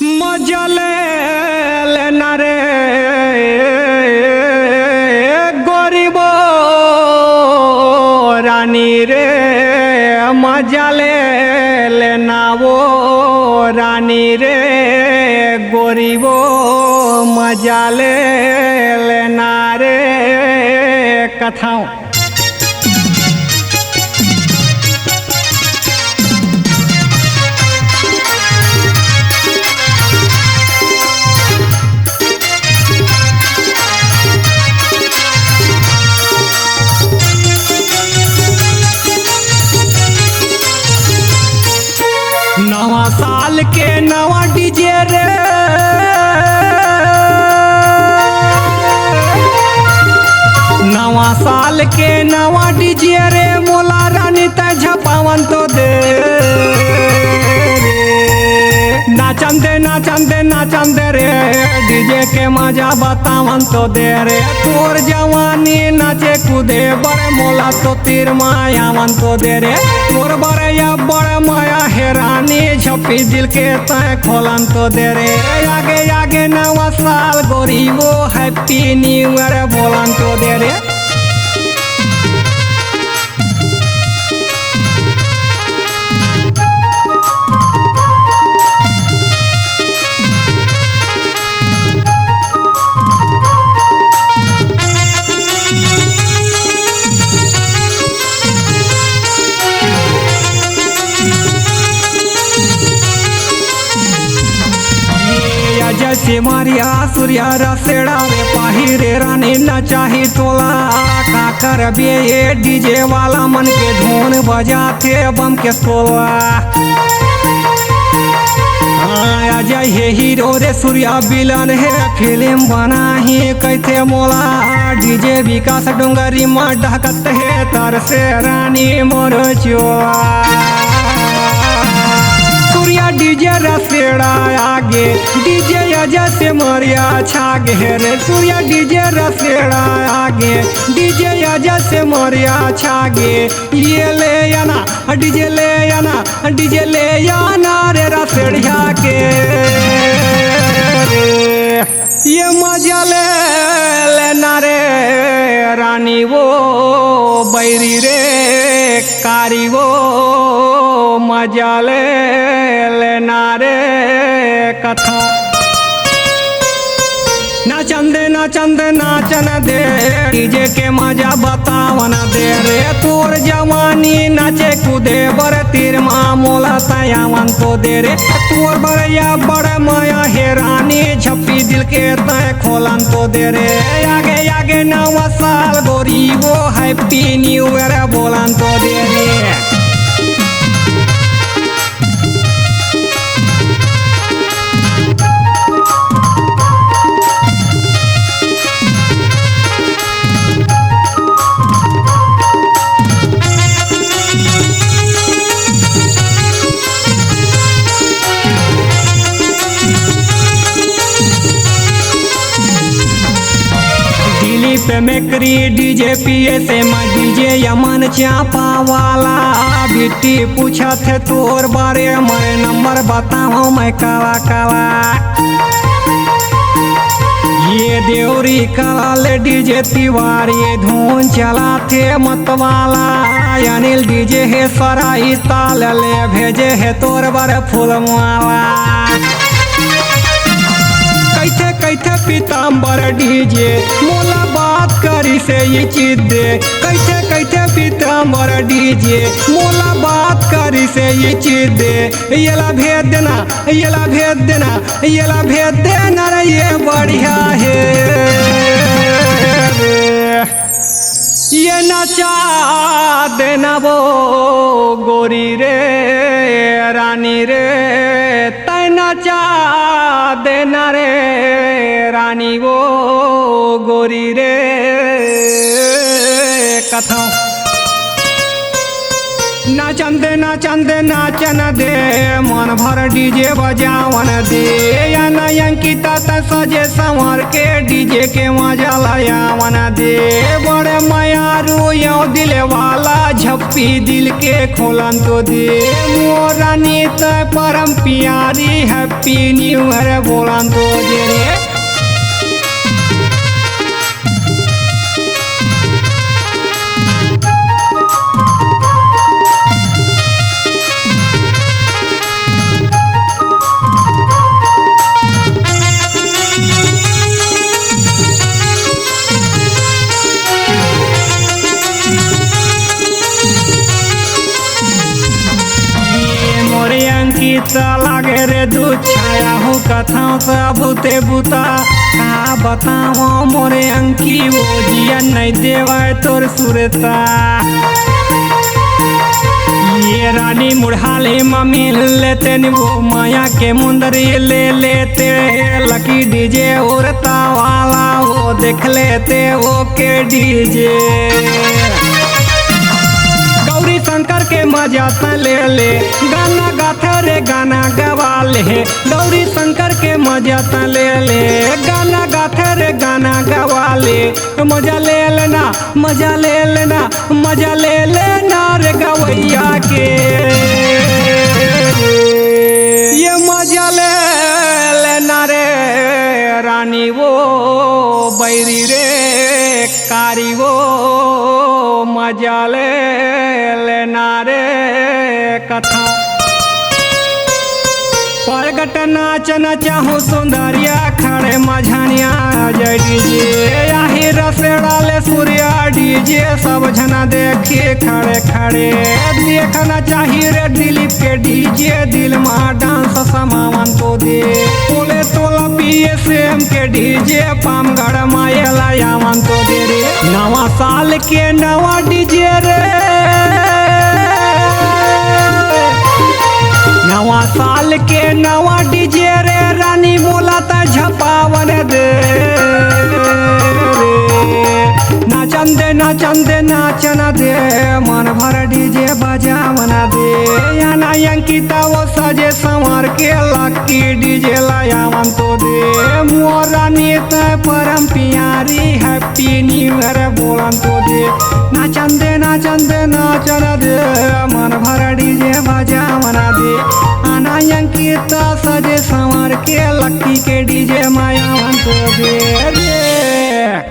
मजा लेना रे गरीब रानी रे मजा लेना वो रानी रे गरीब मजा लेना रे कथाओं नवा साल के नवा डीजे रे नवा साल के नवा डीजे रे मोला रानी त झपावन तो दे नाचन दे रे डीजे के मजा बतावन तो दे रे तोर जवानी नाचे कूदे बड़े मोला तो तीर मायावन तो दे रे तोर बड़े या बड़े माया हेरानी छपी दिल के तय खोलन तो दे रे आगे आगे नवा साल गोरी वो हैप्पी न्यू ईयर बोलन तो दे रे जैसे मारिया सूर्या रसेड़ा रे पाहिरे रानी न चाही तोला काकर बे ये डीजे वाला मन के धुन बजाते बम के सोला अजय हे हीरो रे सूर्या विलन है फिल्म बना ही कैसे मोला डीजे विकास डोंगरी में ढकत है तर से रानी मोर चोला सूर्या डीजे रसेड़ा आगे डीजे अजय से मरिया छागे रे सूर्या डीजे रसेड़ा आगे डीजे अजय से मरिया छागे ये ले आना डीजे ले आना रे रसेड़िया के ये मजा लेना रे रानी वो बैरी रे कारी वो मजा लेना रे कथा नाचन दे डीजे के मजा बतावन दे रे तोर जवानी नाचे कूदे बर तीर मामूला तयावन तो दे रे तोर बड़या बड़ माया हेरानी झप्पी दिल के तय खोलन तो दे रे आगे आगे नवा साल गोरी वो हैप्पी न्यू ईयर बोलन तो दे रे पे मेकरी डीजे पिए से मैं डीजे यमन चापा वाला बिट्टी पूछा थे तोर बारे मैं नंबर बताऊं मैं काला काला ये देवरी काला ले डीजे तिवारी धुन चला थे मतवाला अनिल डीजे है सराई ताल ले भेजे है तोर बारे फूलमाला कैथे पीताम्बर डीजे मोला बात करी से ये चीज दे कैथे पीताम्बर डीजे मोला बात करी से ये चीज दे येला भेज देना रे ये बढ़िया है ये नचा देना वो गोरी रे रानी रे तय नचा देना रे रानी वो गोरी रे कथा नाचन दे नाचन दे मन भर डीजे बजावन दे या अंकिता त सजे संवर के डीजे के मजा लयावन दे बड़े मयारू यो दिल वाला झप्पी दिल के खोलन तो दे मोरानी त परम प्यारी हैप्पी न्यू ईयर बोलन तो दे रे। लागे रे दूध छाया हूँ कथाओं से भूते बुता का बताओ मोरे अंकी वो जिया नहीं देवाय तोर सुरता ये रानी मुढ़ाले मम्मी लेते न वो माया के मुंदरी ले लेते लकी डीजे उड़ता वाला वो देख लेते वो के डीजे गौरी शंकर के मजा त ले गाना गाथे रे गाना गवा ले गौरी शंकर के मजा त ले गाना गाथे रे गाना गवा ले मजा ले लेना मजा ले लेना मजा ले लेना रे गवैया के ये मजा ले लेना रे रानी वो बैरी रे कारी वो मजा ले लेना रे कथा प्रगट नाचन चाहूँ सुंदरिया खड़े मझानिया जय डीजे यही रसेड़ा ले सूर्या डीजे सब जना देखिए खड़े खड़े देखना चाहिए रे दिलीप के डीजे दिल में डांस समावन तो दे बोले तोला PSM के डीजे पामगढ़ मायला यावन तो दे रे नवा साल के नवा डीजे रे नवा साल के नवा डीजे रे रानी मोला त झपावन दे नाचन दे नाचन दे मन भर डीजे बजावन दे या अंकिता वो सजे संवर के लकी डीजे लायावन तो दे मोरानी त परम प्यारी हैप्पी न्यू ईयर बोलन तो दे नाचन दे नाचन दे मन भर डीजे बजावन दे आना अंकिता सजे संवर के लकी के डीजे मायावन तो दे।